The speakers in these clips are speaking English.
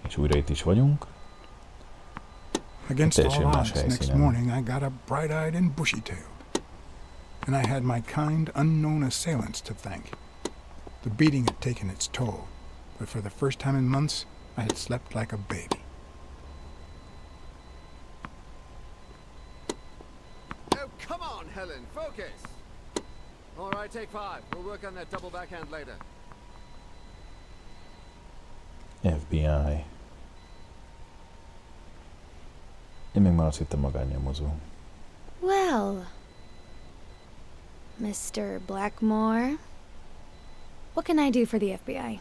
És újra itt is vagyunk. Against all odds, next morning I got up bright-eyed and bushy-tailed. And I had my kind, unknown assailants to thank. The beating had taken its toll, but for the first time in months, I had slept like a baby. Oh, come on, Helen, focus! All right, take 5. We'll work on that double backhand later. FBI. Én még már azt hittem magánnyomozó. Well, Mr. Blackmore, what can I do for the FBI?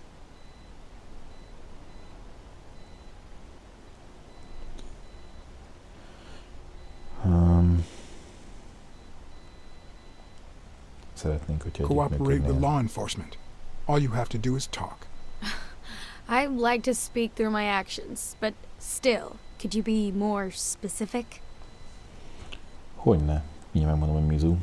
Szeretnénk, hogyha cooperate with law enforcement. All you have to do is talk. I like to speak through my actions, but still, could you be more specific? Hogyne. Mindjárt megmondom, hogy Mizu.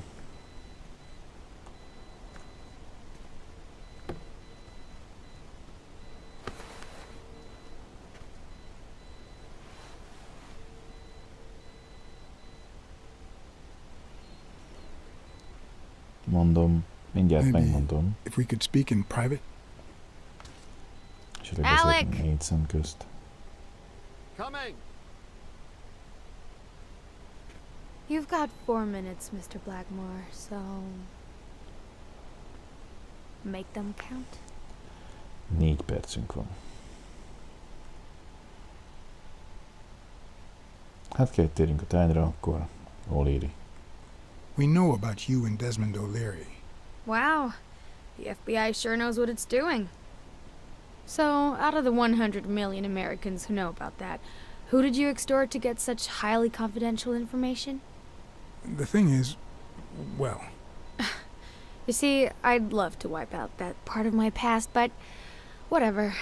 Mondom, mindjárt megmondom. If we could speak in private. Alec! Négy szem közt. Coming! You've got 4 minutes, Mr. Blackmore, so... make them count. 4 percünk van. Hát kell, hogy térjünk a tányra, akkor O'Leary. We know about you and Desmond O'Leary. Wow, the FBI sure knows what it's doing. So, out of the 100 million Americans who know about that, who did you extort to get such highly confidential information? The thing is, well... You see, I'd love to wipe out that part of my past, but whatever.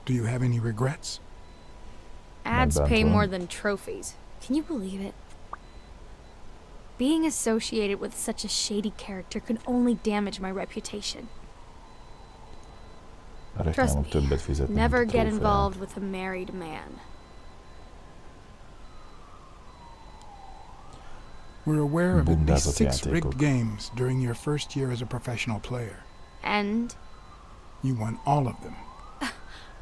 Do you have any regrets? Ads pay more than trophies. Can you believe it? Being associated with such a shady character can only damage my reputation. Trust me, never get involved with a married man. We're aware of at least 6 rigged games during your first year as a professional player. And? You won all of them.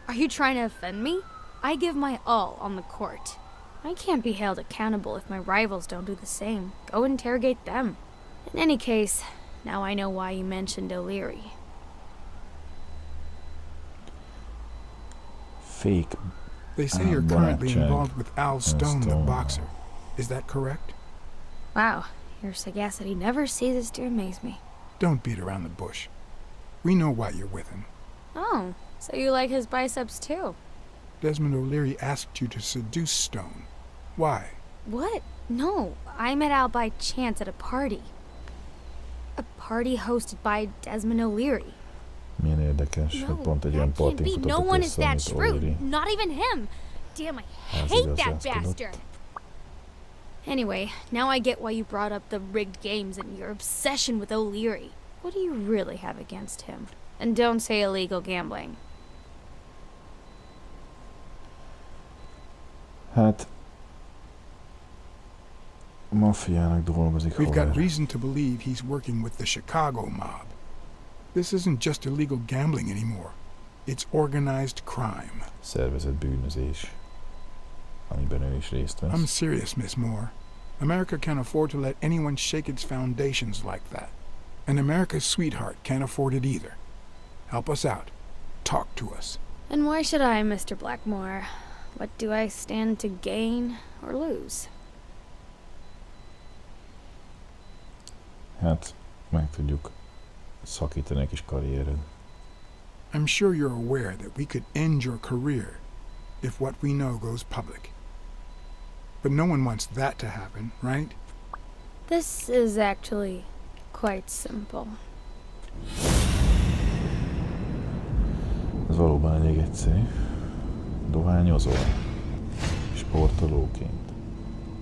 Are you trying to offend me? I give my all on the court. I can't be held accountable if my rivals don't do the same. Go interrogate them. In any case, now I know why you mentioned O'Leary. Fake. They say you're currently involved with Al Stone, the boxer. Is that correct? Wow, your sagacity never ceases to amaze me. Don't beat around the bush. We know why you're with him. Oh, so you like his biceps too? Desmond O'Leary asked you to seduce Stone. Why? What? No, I met Al by chance at a party. A party hosted by Desmond O'Leary. Milyen érdekes, hogy pont egy olyan partin futottak no one is össze, that mint shrewd. O'Leary. Not even him. Damn, I hate that bastard. Anyway, now I get why you brought up the rigged games and your obsession with O'Leary. What do you really have against him? And don't say illegal gambling. Hát... a maffiának dolgozik. We've got reason to believe he's working with the Chicago mob. This isn't just illegal gambling anymore. It's organized crime. Szervezett bűnözés, amiben ő is részt vesz. I'm serious, Miss Moore. America can't afford to let anyone shake its foundations like that. And America's sweetheart can't afford it either. Help us out. Talk to us. And why should I, Mr. Blackmore? What do I stand to gain or lose? Hát, meg tudjuk szakítani egy kis karriered. I'm sure you're aware that we could end your career if what we know goes public. But no one wants that to happen, right? This is actually quite simple. Ez valóban elég egyszerű. Dohányozol. Sportolóként.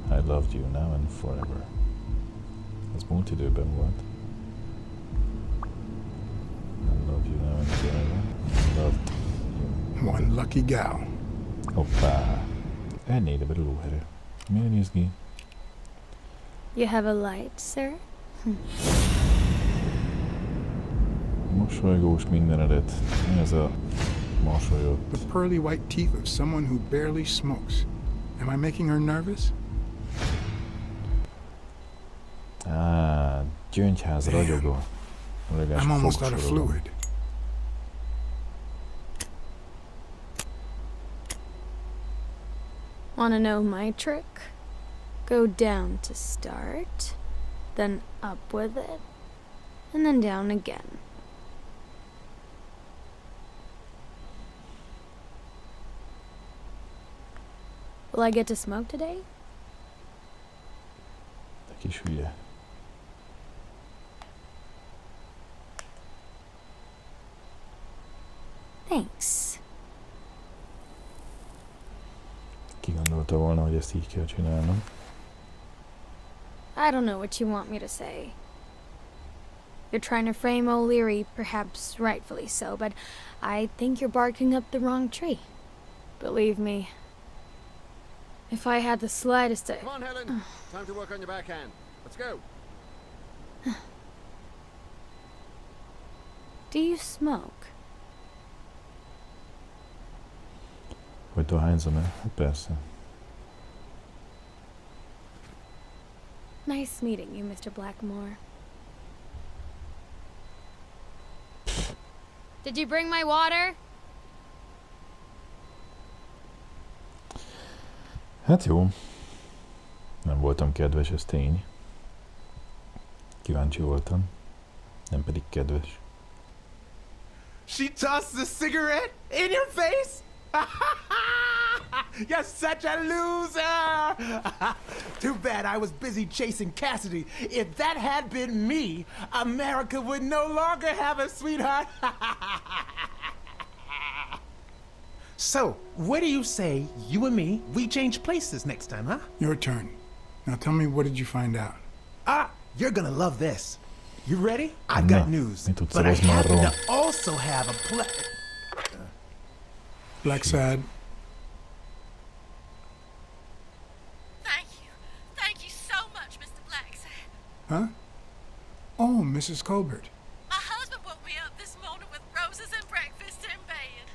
I loved you now and forever. Ez múlt időben volt. I love you now and forever. I loved you. One lucky gal. Hoppá. Ennél be lóherő. Milyen izgi? You have a light, sir? Mosolygós mindenedet. Mi ez a mosolyott? The pearly white teeth of someone who barely smokes. Am I making her nervous? Gyöngyház ragyogó. I'm almost out of fluid. Wanna know my trick? Go down to start, then up with it, and then down again. Will I get to smoke today? Te kis hülye. Thanks. Ki gondolta volna, hogy ezt így kell csinálnom? I don't know what you want me to say. You're trying to frame O'Leary, perhaps rightfully so, but I think you're barking up the wrong tree. Believe me, if I had the slightest... Come on, Helen. Time to work on your backhand. Let's go. Do you smoke? Hogy dohányzom-e? Hát persze. Nice meeting you, Mr. Blackmore. Did you bring my water? Hát jó. Nem voltam kedves, ez tény. Kíváncsi voltam. Nem pedig kedves. She tossed the cigarette in your face? You're such a loser! Too bad I was busy chasing Cassidy. If that had been me, America would no longer have a sweetheart. So, what do you say, you and me, we change places next time, huh? Your turn. Now tell me, what did you find out? You're gonna love this. You ready? I've got news. But I happen to also have a Blacksad. Thank you so much, Mr. Blacksad. Huh? Oh, Mrs. Colbert. My husband woke me up this morning with roses and breakfast in bed.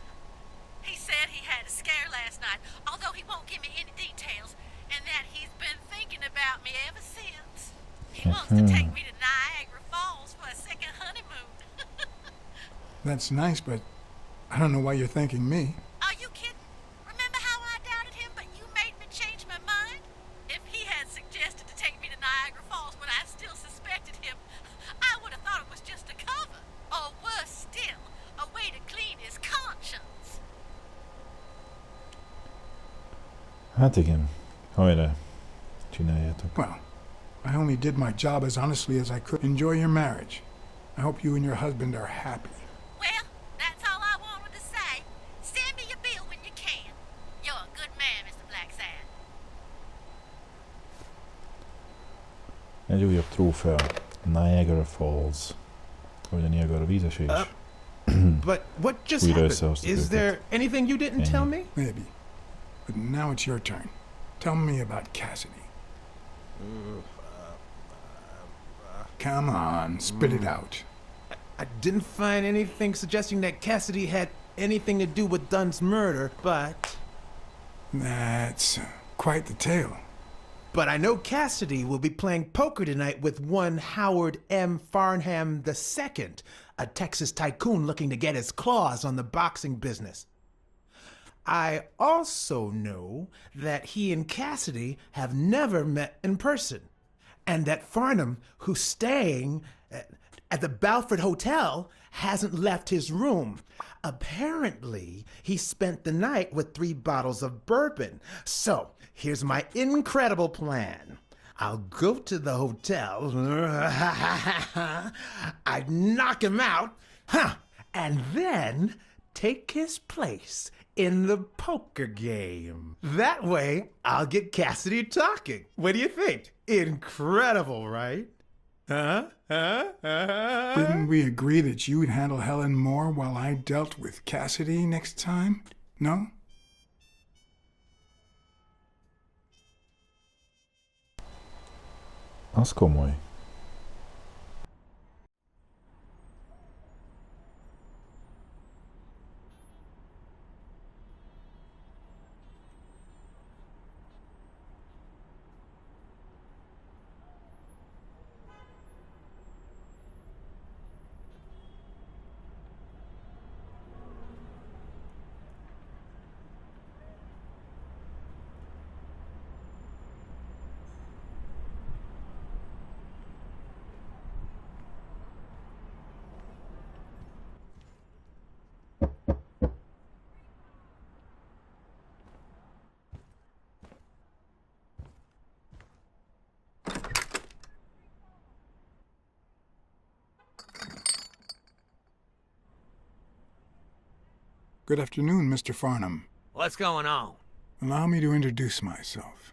He said he had a scare last night, although he won't give me any details, and that he's been thinking about me ever since. He wants to take me to Niagara Falls for a second honeymoon. That's nice, but I don't know why you're thanking me. Are you kidding? Remember how I doubted him, but you made me change my mind? If he had suggested to take me to Niagara Falls when I still suspected him, I would have thought it was just a cover. Or worse still, a way to clean his conscience. Hát igen. Hajrá. Csináljátok. Well, I only did my job as honestly as I could. Enjoy your marriage. I hope you and your husband are happy. Well, that's all I wanted to say. Send me your bill when you can. You're a good man, Mr. Blacksad. Egy újabb trófea. Niagara Falls. Vagy a Niagara vízesés. But what just happened? Is there anything you didn't tell me? Maybe. But now it's your turn. Tell me about Cassidy. Come on, spit it out. I didn't find anything suggesting that Cassidy had anything to do with Dunn's murder, but... That's quite the tale. But I know Cassidy will be playing poker tonight with one Howard M. Farnham II, a Texas tycoon looking to get his claws on the boxing business. I also know that he and Cassidy have never met in person, and that Farnham, who's staying at the Balford Hotel, hasn't left his room. Apparently, he spent the night with 3 bottles of bourbon. So, here's my incredible plan. I'll go to the hotel, I'd knock him out, and then take his place in the poker game. That way, I'll get Cassidy talking. What do you think? Incredible, right? Didn't we agree that you'd handle Helen Moore while I dealt with Cassidy next time? No? Az komoly. Good afternoon, Mr. Farnham. What's going on? Allow me to introduce myself.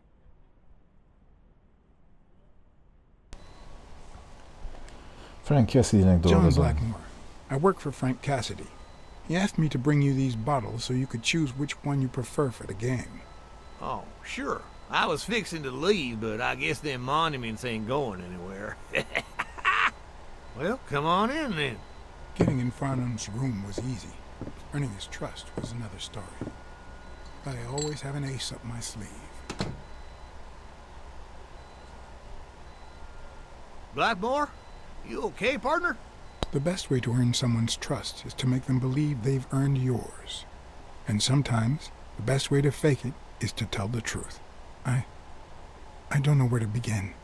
Frank Cassidynek John dolgozom. Blackmore. I work for Frank Cassidy. He asked me to bring you these bottles so you could choose which one you prefer for the game. Oh, sure. I was fixing to leave, but I guess them monuments ain't going anywhere. Well, come on in then. Getting in Farnham's room was easy. Earning his trust was another story. But I always have an ace up my sleeve. Blackmore? You okay, partner? The best way to earn someone's trust is to make them believe they've earned yours. And sometimes, the best way to fake it is to tell the truth. I don't know where to begin.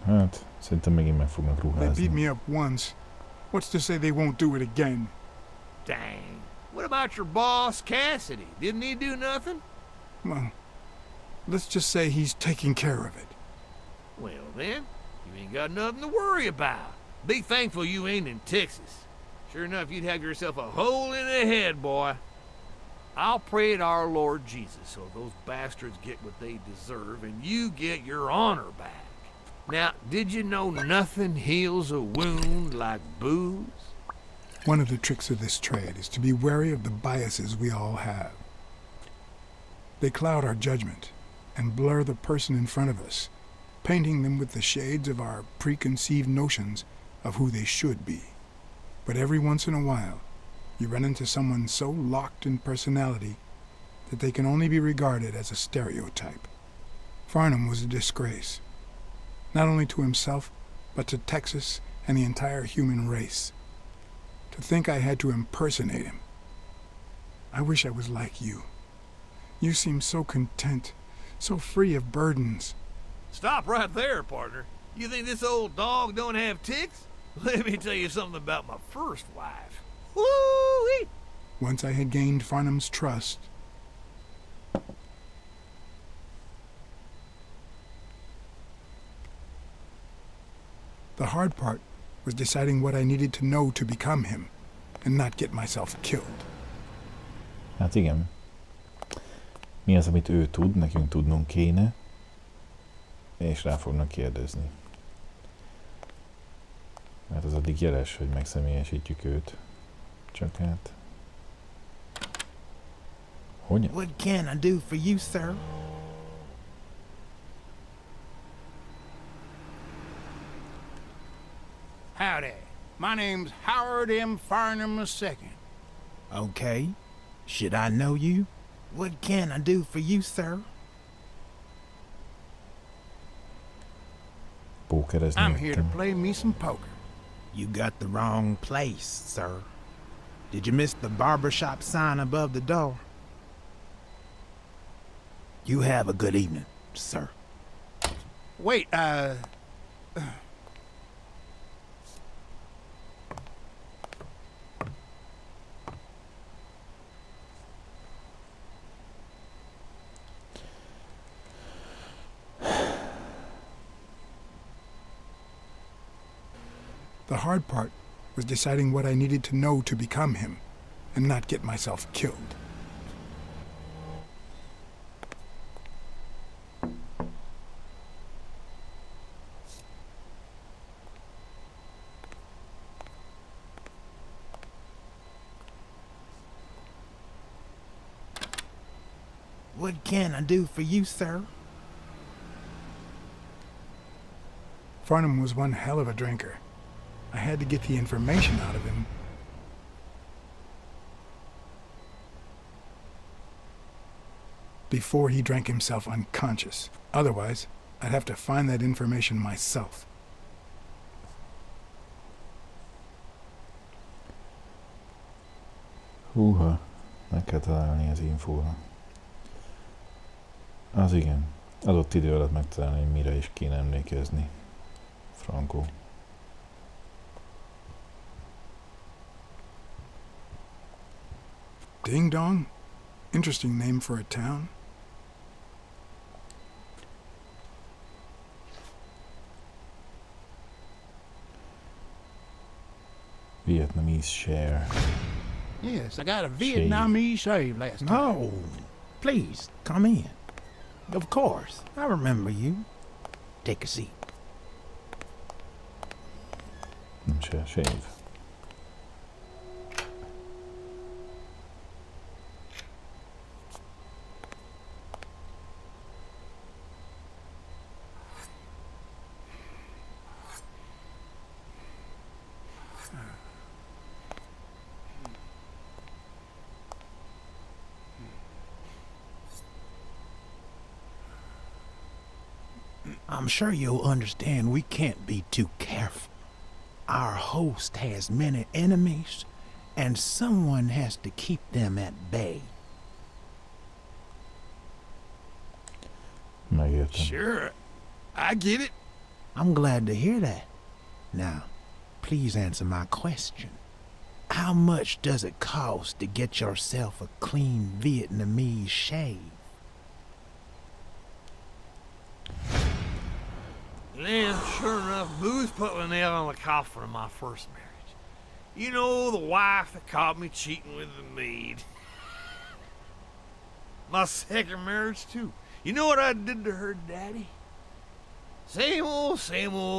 Hát, szerintem megint meg fognak They beat ruházni. me up once. What's to say they won't do it again? Dang. What about your boss, Cassidy? Didn't he do nothing? Well, let's just say he's taking care of it. Well, then, you ain't got nothing to worry about. Be thankful you ain't in Texas. Sure enough, you'd have yourself a hole in the head, boy. I'll pray to our Lord Jesus so those bastards get what they deserve and you get your honor back. Now, did you know nothing heals a wound like booze? One of the tricks of this trade is to be wary of the biases we all have. They cloud our judgment and blur the person in front of us, painting them with the shades of our preconceived notions of who they should be. But every once in a while, you run into someone so locked in personality that they can only be regarded as a stereotype. Farnham was a disgrace, not only to himself, but to Texas and the entire human race. To think I had to impersonate him. I wish I was like you. You seem so content, so free of burdens. Stop right there, partner. You think this old dog don't have ticks? Let me tell you something about my first wife. Woo-wee! Once I had gained Farnham's trust, the hard part was deciding what I needed to know to become him, and not get myself killed. Hát igen. Mi az, amit ő tud, nekünk tudnunk kéne, és rá fognak kérdezni. Mert az addig jeles, hogy megszemélyesítjük őt. Csak hát... Hogy? What can I do for you, sir? Howdy. My name's Howard M. Farnham II. Okay. Should I know you? What can I do for you, sir? Pókerezni I'm here to jöttem. play me some poker. You got the wrong place, sir. Did you miss the barbershop sign above the door? You have a good evening, sir. Wait, The hard part was deciding what I needed to know to become him, and not get myself killed. What can I do for you, sir? Farnham was one hell of a drinker. I had to get the information out of him. Before he drank himself unconscious. Otherwise, I'd have to find that information myself. Húha, meg kell találni az infóra. Az igen, adott idő alatt megtalálni, hogy mire is kéne emlékezni. Frankó. Ding Dong? Interesting name for a town. Vietnamese share. Yes, I got a Vietnamese shave last night. Oh, please, come in. Of course, I remember you. Take a seat. Shave. I'm sure you'll understand we can't be too careful. Our host has many enemies, and someone has to keep them at bay. Megértem. Sure, I get it. I'm glad to hear that. Now, please answer my question. How much does it cost to get yourself a clean Vietnamese shave? Then, sure enough, Booze put the nail on the coffin of my first marriage. You know, the wife that caught me cheating with the maid. My second marriage, too. You know what I did to her daddy? Same old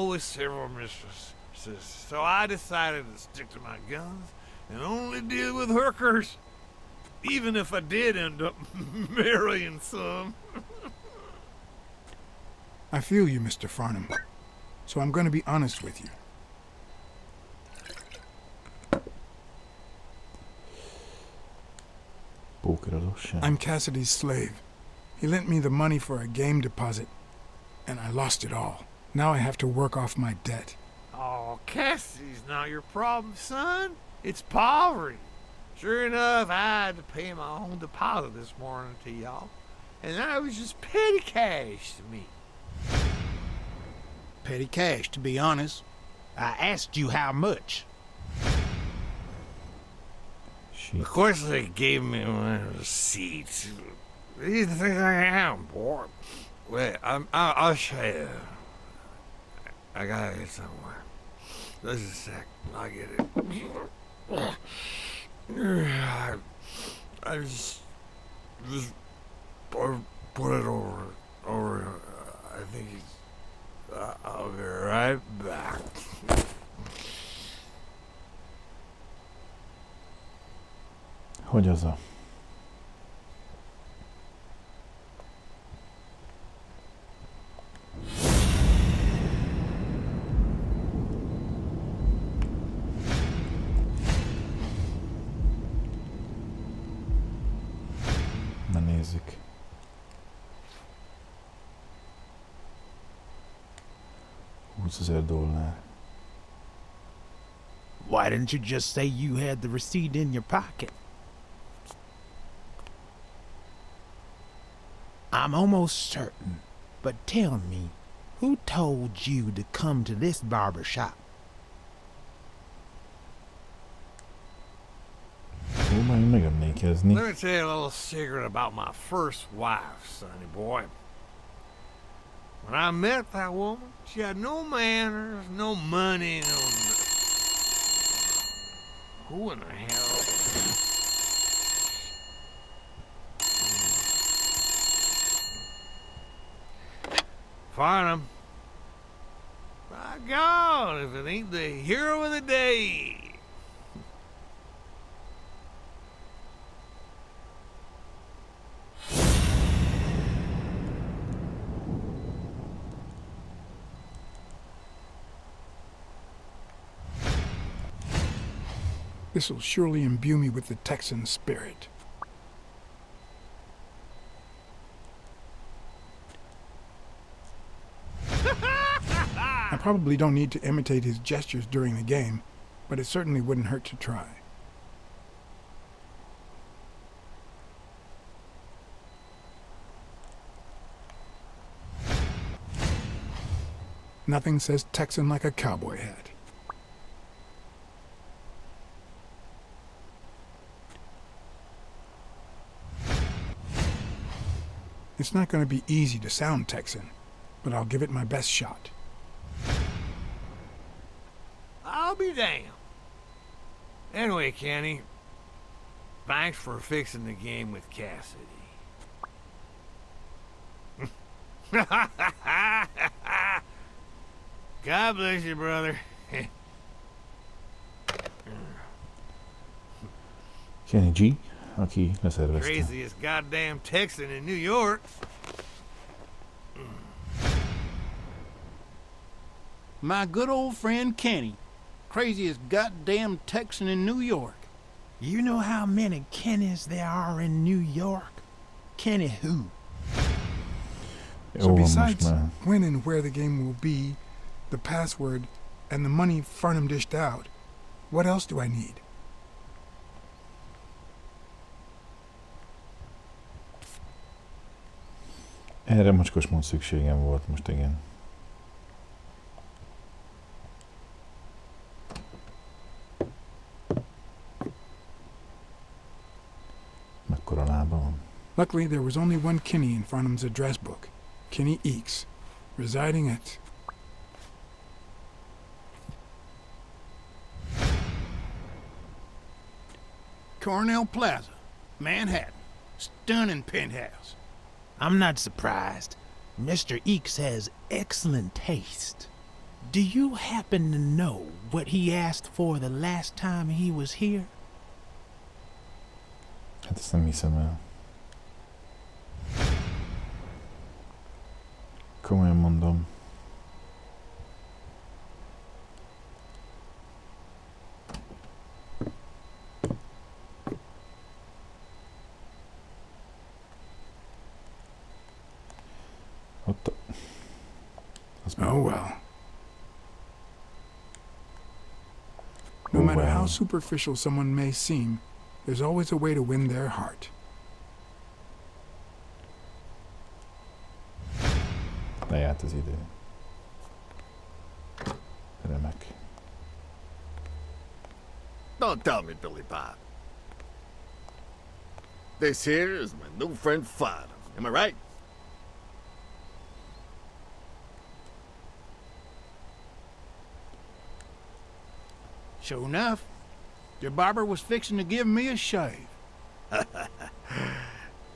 with several mistresses. So I decided to stick to my guns and only deal with hookers. Even if I did end up marrying some. I feel you, Mr. Farnham. So I'm going to be honest with you. I'm Cassidy's slave. He lent me the money for a game deposit, and I lost it all. Now I have to work off my debt. Oh, Cassidy's not your problem, son. It's poverty. Sure enough, I had to pay my own deposit this morning to y'all, and that was just petty cash to me. Petty cash, to be honest. I asked you how much. Of course, they gave me my receipts. What do you think I am, boy? Wait, I'll show you. I gotta get somewhere. Just a sec. I'll get it. I just put it over. I think it's. I'll be right back. Hogy az a... Na nézzük. $20,000. Why didn't you just say you had the receipt in your pocket? I'm almost certain, but tell me, who told you to come to this barber shop? Próbálj megemlékezni. Let me tell you a little secret about my first wife, sonny boy. When I met that woman, she had no manners, no money, no... Who in the hell? Farnham. By God, if it ain't the hero of the day. This'll surely imbue me with the Texan spirit. I probably don't need to imitate his gestures during the game, but it certainly wouldn't hurt to try. Nothing says Texan like a cowboy hat. It's not going to be easy to sound Texan, but I'll give it my best shot. I'll be damned. Anyway, Kenny, thanks for fixing the game with Cassidy. God bless you, brother. Kenny G, aki leszervezte. Craziest goddamn Texan in New York. My good old friend Kenny. Craziest goddamn Texan in New York. You know how many Kennys there are in New York? Kenny who? So Jó, besides most már. when and where the game will be, the password, and the money Farnham dished out, what else do I need? Erre mocskos mód szükségem volt most, igen. Mekkora lába van. Luckily, there was only one Kinney in Farnham's address book, Kinney Eeks, residing at... Cornell Plaza, Manhattan. Stunning penthouse. I'm not surprised. Mr. Eeks has excellent taste. Do you happen to know what he asked for the last time he was here? Hát ezt nem hiszem el. Komolyan mondom. Ott az Oh well. No Oh, matter how well. superficial someone may seem, there's always a way to win their heart. lejárt az idő. Remek. Don't tell me, Billy Bob. This here is my new friend Fada. Am I right? Sure enough, your barber was fixing to give me a shave.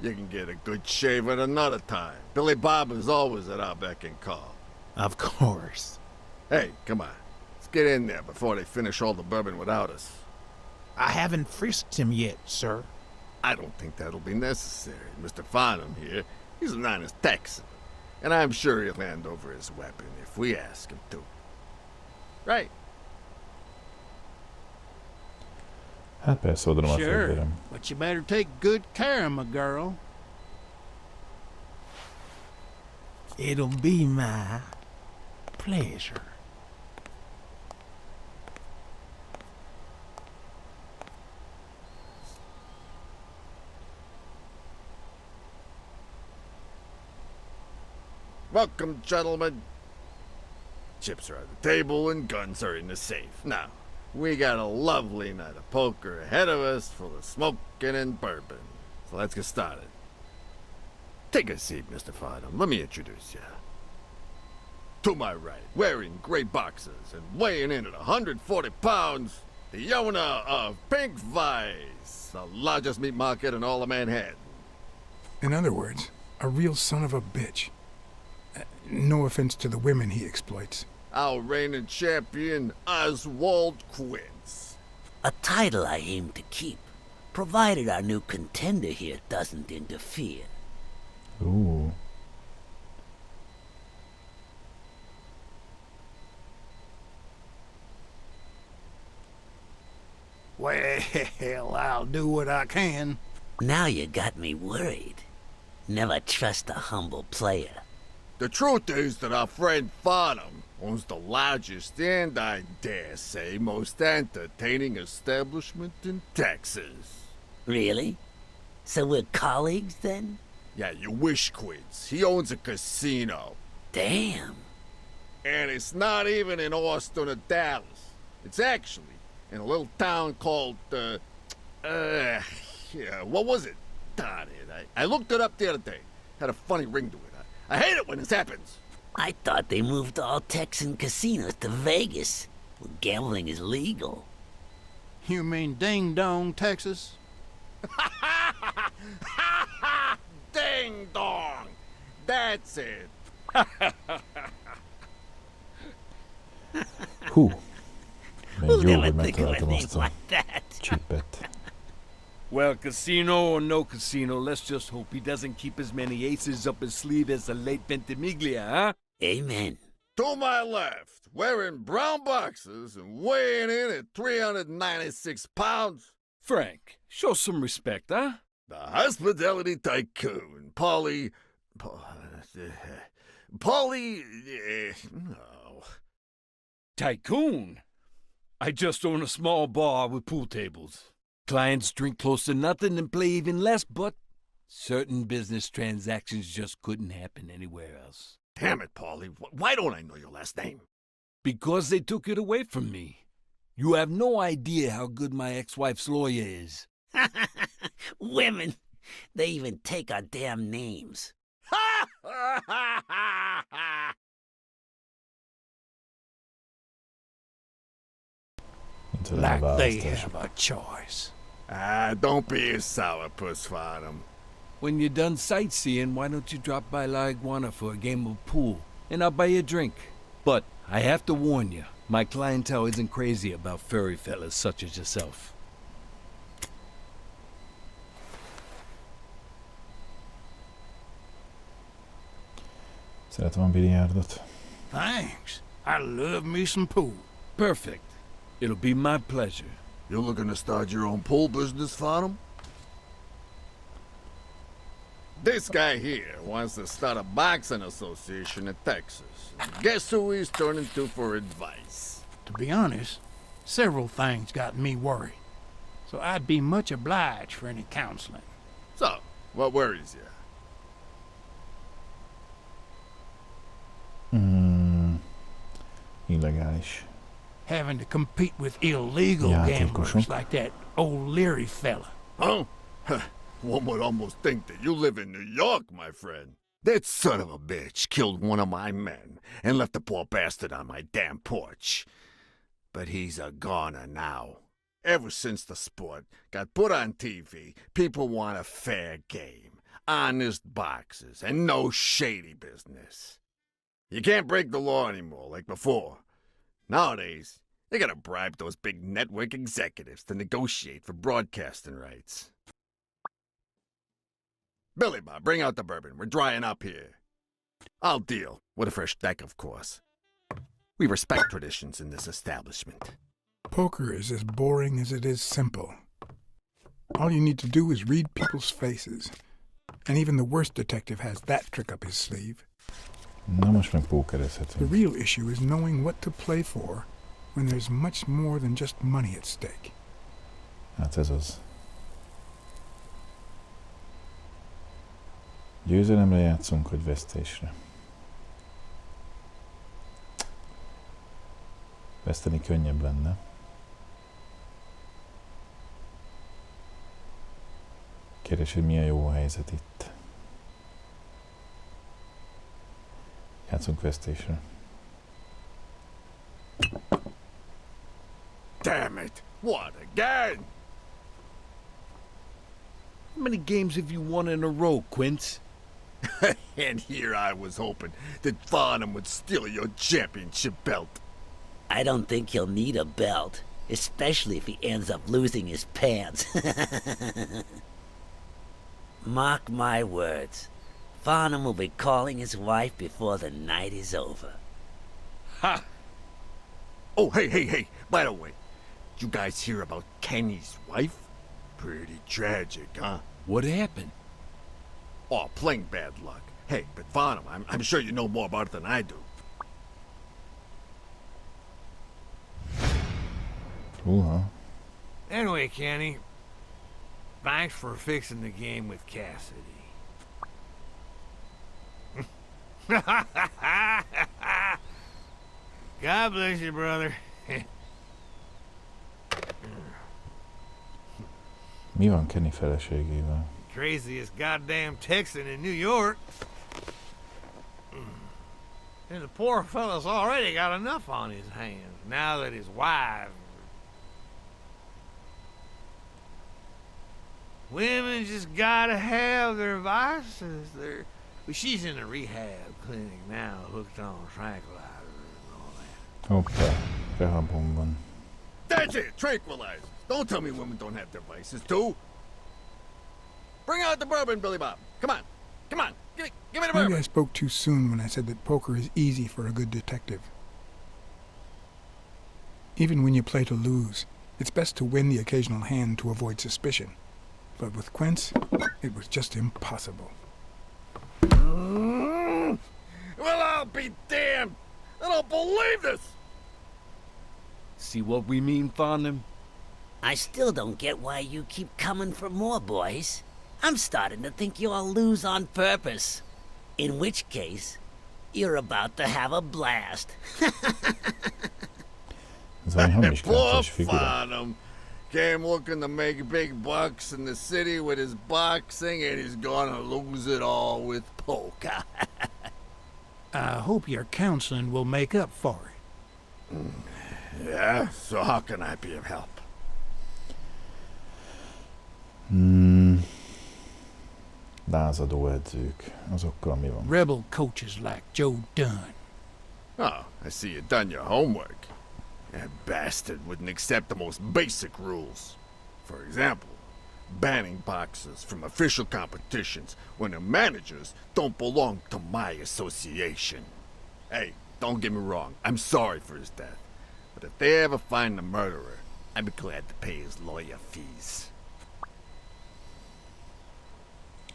You can get a good shave at another time. Billy Bob is always at our beck and call. Of course. Hey, come on. Let's get in there before they finish all the bourbon without us. I haven't frisked him yet, sir. I don't think that'll be necessary. Mr. Farnham here, he's an honest Texan. And I'm sure he'll hand over his weapon if we ask him to. Right? Hát persze, odaadom a Sure, fegyverem. but you better take good care of my girl. It'll be my pleasure. Welcome, gentlemen. Chips are on the table and guns are in the safe. Now, we got a lovely night of poker ahead of us full of smoking and bourbon. So let's get started. Take a seat, Mr. Farnham. Let me introduce you. To my right, wearing gray boxers and weighing in at 140 pounds, the owner of Pink Vice, the largest meat market in all of Manhattan. In other words, a real son of a bitch. No offense to the women he exploits. Our reigning champion, Oswald Quince. A title I aim to keep, provided our new contender here doesn't interfere. Ooh. Well, I'll do what I can. Now you got me worried. Never trust a humble player. The truth is that our friend Farnham owns the largest and, I dare say, most entertaining establishment in Texas. Really? So we're colleagues then? Yeah, you wish, Quids. He owns a casino. Damn. And it's not even in Austin or Dallas. It's actually in a little town called, yeah, what was it? Darn it, I looked it up the other day. Had a funny ring to it. I hate it when this happens. I thought they moved all Texan casinos to Vegas, where gambling is legal. You mean Ding Dong, Texas? Ding dong! That's it. Hú, még Who'll jó, never hogy think of a megtaláltam name azt a like that? csipet. Well, casino or no casino, let's just hope he doesn't keep as many aces up his sleeve as the late Ventimiglia, huh? Amen. To my left, wearing brown boxers and weighing in at 396 pounds, Frank, show some respect, huh? the hospitality tycoon, Polly... no. Tycoon? I just own a small bar with pool tables. Clients drink close to nothing and play even less, but certain business transactions just couldn't happen anywhere else. Damn it, Polly. Why don't I know your last name? Because they took it away from me. You have no idea how good my ex-wife's lawyer is. Women, they even take our damn names. Like they have a choice. Don't be a sourpuss, Farnham. When you're done sightseeing, why don't you drop by La Iguana for a game of pool, and I'll buy you a drink. But I have to warn you, my clientele isn't crazy about furry fellas such as yourself. Szeretem a biliárdot. Thanks. I love me some pool. Perfect. It'll be my pleasure. You looking to start your own pool business, Farnham? This guy here wants to start a boxing association in Texas. Guess who he's turning to for advice? To be honest, several things got me worried. So I'd be much obliged for any counseling. So, what worries you? Illegális. Having to compete with illegal gamblers like that old Leary fella. Huh? One would almost think that you live in New York, my friend. That son of a bitch killed one of my men and left the poor bastard on my damn porch. But he's a goner now. Ever since the sport got put on TV, people want a fair game, honest boxes, and no shady business. You can't break the law anymore like before. Nowadays, they gotta bribe those big network executives to negotiate for broadcasting rights. Billy Bob, bring out the bourbon. We're drying up here. I'll deal. With a fresh deck, of course. We respect traditions in this establishment. Poker is as boring as it is simple. All you need to do is read people's faces. And even the worst detective has that trick up his sleeve. Na most meg The pókerezhetünk. real issue is knowing what to play for when there's much more than just money at stake. Hát ez az. Győzelemre játszunk, vagy vesztésre? Veszteni könnyebb lenne. Kérdés, hogy milyen jó a helyzet itt. Játszunk vesztésre. Damn it! What, again? How many games have you won in a row, Quince? And here I was hoping that Farnham would steal your championship belt. I don't think he'll need a belt, especially if he ends up losing his pants. Mark my words. Farnham will be calling his wife before the night is over. Ha! Oh, hey, by the way, You guys hear about Kenny's wife? Pretty tragic, huh? What happened? Oh, plain bad luck. Hey, but Farnham, I'm sure you know more about it than I do. Húha. Anyway, Kenny, thanks for fixing the game with Cassidy. God bless you, brother. Mi van Kenny feleségével? Craziest goddamn Texan in New York. And the poor fella's already got enough on his hands now that his wife... Women just gotta have their vices. Well, she's in a rehab clinic now, hooked on tranquilizers and all that. Hoppá, rehabon van. That's it, tranquilizers. Don't tell me women don't have their vices, too. Bring out the bourbon, Billy Bob. Come on, come on, give me the Maybe bourbon. I spoke too soon when I said that poker is easy for a good detective. Even when you play to lose, it's best to win the occasional hand to avoid suspicion. But with Quince, it was just impossible. Well, I'll be damned. I don't believe this. See what we mean, Farnham? I still don't get why you keep coming for more, boys. I'm starting to think you all lose on purpose. In which case, you're about to have a blast. Ez valami hamis Poor kártyás figura. Farnham. Came looking to make big bucks in the city with his boxing, and he's gonna lose it all with poker. I hope your counseling will make up for it. Yeah, so how can I be of help? Lázadó edzők. Azokkal mi van? Rebel coaches like Joe Dunn. Oh, I see you done your homework. That bastard wouldn't accept the most basic rules. For example, banning boxers from official competitions when the managers don't belong to my association. Hey, don't get me wrong, I'm sorry for his death. But if they ever find the murderer, I'd be glad to pay his lawyer fees.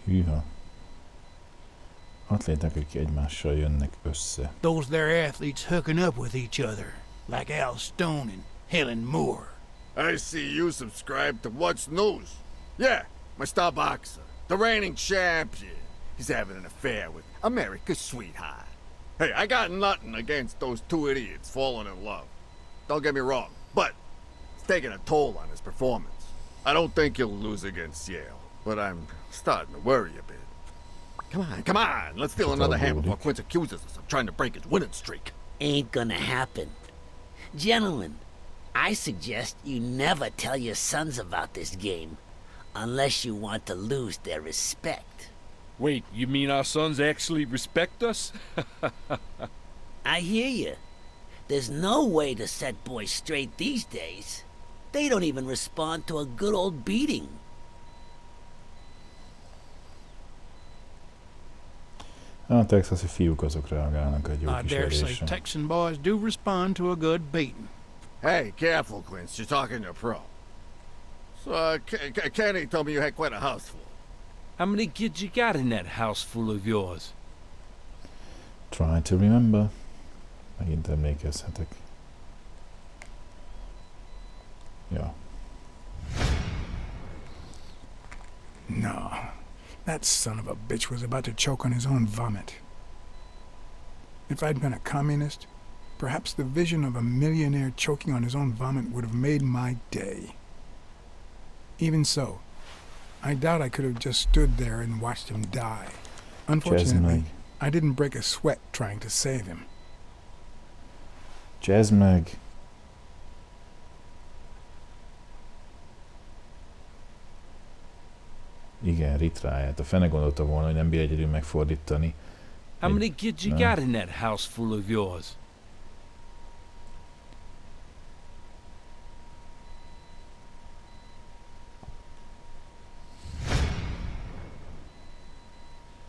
Hűha. Atléták, akik egymással jönnek össze. Those there athletes hooking up with each other, like Al Stone and Helen Moore. I see you subscribe to What's News. Yeah, my star boxer, the reigning champion. He's having an affair with America's sweetheart. Hey, I got nothing against those two idiots falling in love. Don't get me wrong, but it's taking a toll on his performance. I don't think he'll lose against Yale, but I'm starting to worry a bit. Come on, let's steal another hand before Quince accuses us of trying to break his winning streak. Ain't gonna happen. Gentlemen, I suggest you never tell your sons about this game, unless you want to lose their respect. Wait, you mean our sons actually respect us? I hear you. There's no way to set boys straight these days. They don't even respond to a good old beating. A texasi fiúk azok reagálnak egy jó I kis dare say verésre. Texan boys do respond to a good beating. Hey, careful, Quince. You're talking to a pro. So, Kenny told me you had quite a house full. How many kids you got in that house full of yours? Try to remember. Megint emlékezhetek. Ja. No, that son of a bitch was about to choke on his own vomit. If I'd been a communist, perhaps the vision of a millionaire choking on his own vomit would have made my day. Even so, I doubt I could have just stood there and watched him die. Unfortunately, I didn't break a sweat trying to save him. Jazz meg! Igen, ritráját. A fene gondolta volna, hogy nem bír egyedül megfordítani. How many kids you got in that house full of yours?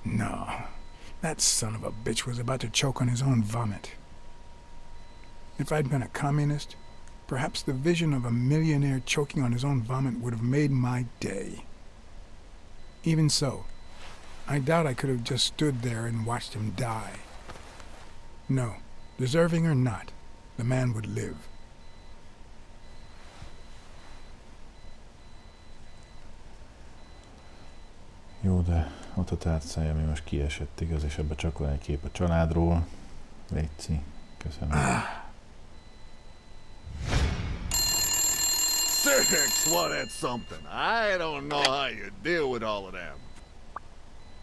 No, that son of a bitch was about to choke on his own vomit. If I'd been a communist, Perhaps the vision of a millionaire choking on his own vomit would have made my day. Even so, I doubt I could have just stood there and watched him die. No, deserving or not, the man would live. Jó, de ott a tárcája, ami most kiesett, igaz, és ebbe csak van egy kép a családról. Léci, köszönöm. Six, well, that's something. I don't know how you deal with all of them.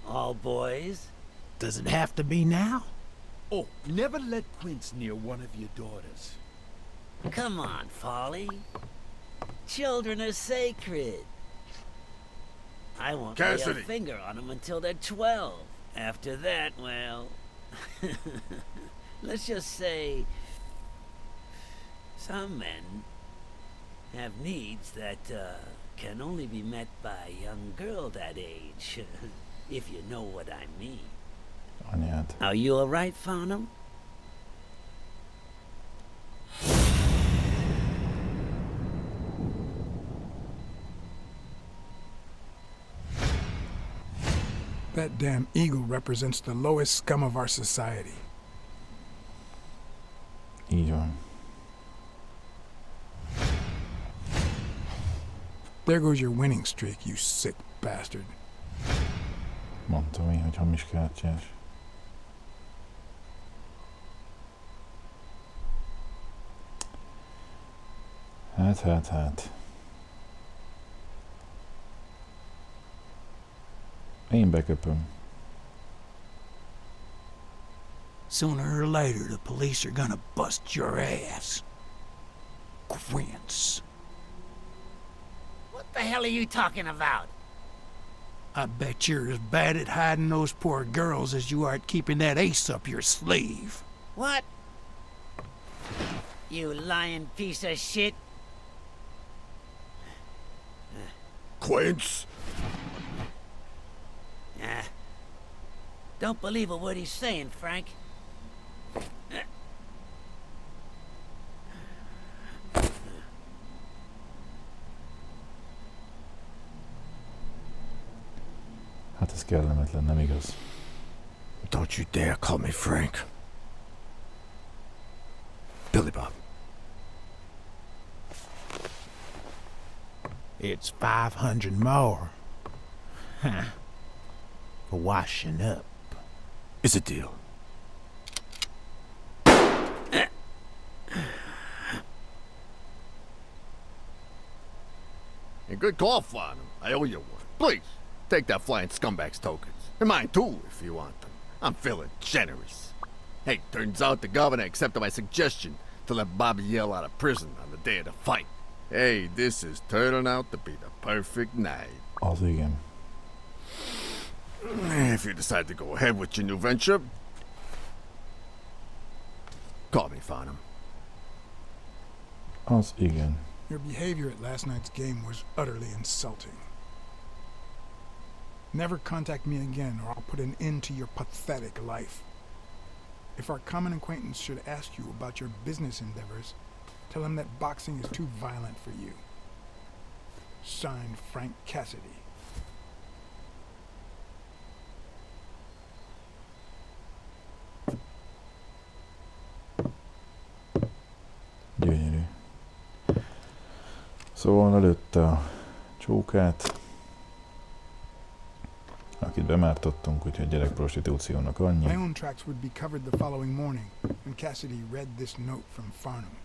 All boys? Does it have to be now? Oh, never let Quince near one of your daughters. Come on, Folly. Children are sacred. I won't lay Cassidy. a finger on them until they're 12. After that, well... let's just say... some men have needs that, can only be met by a young girl that age. If you know what I mean. Anyád. Are you alright, Farnham? That damn eagle represents the lowest scum of our society. Így van. There goes your winning streak, you sick bastard. Mondtam én, hogy hamis kártyás. Hát. Én beköpöm. Sooner or later, the police are gonna bust your ass. Quince. What the hell are you talking about? I bet you're as bad at hiding those poor girls as you are at keeping that ace up your sleeve. What? You lying piece of shit. Quince? Don't believe a word he's saying, Frank. Hát ez kellemetlen, nem igaz? Don't you dare call me Frank. Billy Bob. It's 500 more. Huh. For washing up. It's a deal. A good call, Farnham. I owe you one. Please, take that flying scumbag's tokens. And mine too, if you want them. I'm feeling generous. Hey, turns out the governor accepted my suggestion to let Bobby yell out of prison on the day of the fight. Hey, this is turning out to be the perfect night. Az igen. If you decide to go ahead with your new venture, call me, Farnham. Az igen. Your behavior at last night's game was utterly insulting. Never contact me again, or I'll put an end to your pathetic life. If our common acquaintance should ask you about your business endeavors, tell him that boxing is too violent for you. Signed, Frank Cassidy. Gyönyörű. Szóval előtte a csókát, akit bemártottunk, úgyhogy gyerekprostitúciónak My annyi. own tracks would be covered the following morning when Cassidy read this note from Farnham.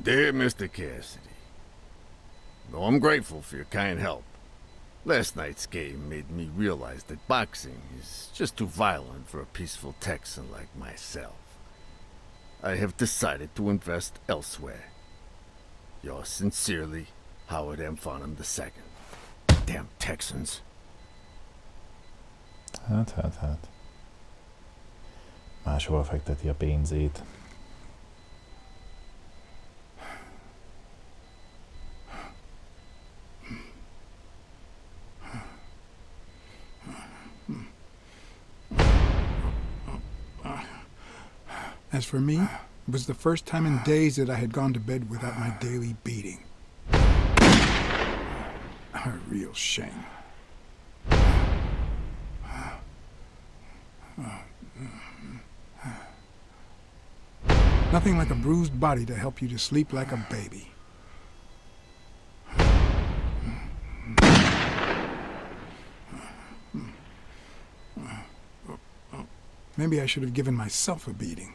Dear Mr. Cassidy, though I'm grateful for your kind help, last night's game made me realize that boxing is just too violent for a peaceful Texan like myself. I have decided to invest elsewhere. Yours sincerely, Howard M. Farnham II. Damn Texans. Hát. Máshol fekteti a pénzét. As for me, it was the first time in days that I had gone to bed without my daily beating. A real shame. Nothing like a bruised body to help you to sleep like a baby. Maybe I should have given myself a beating.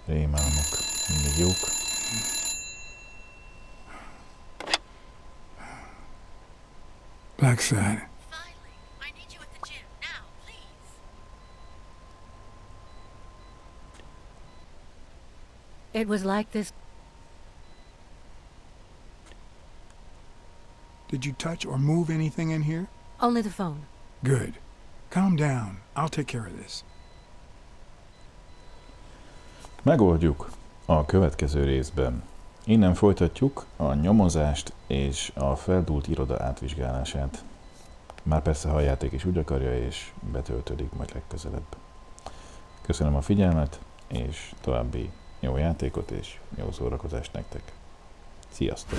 Rémálmok. Mindig jók. Blacksad. Finally, I need you at the gym now, please. It was like this. Did you touch or move anything in here? Only the phone. Good. Calm down. I'll take care of this. Megoldjuk a következő részben. Innen folytatjuk a nyomozást és a feldúlt iroda átvizsgálását. Már persze, ha a játék is úgy akarja, és betöltődik majd legközelebb. Köszönöm a figyelmet, és további jó játékot és jó szórakozást nektek. Sziasztok!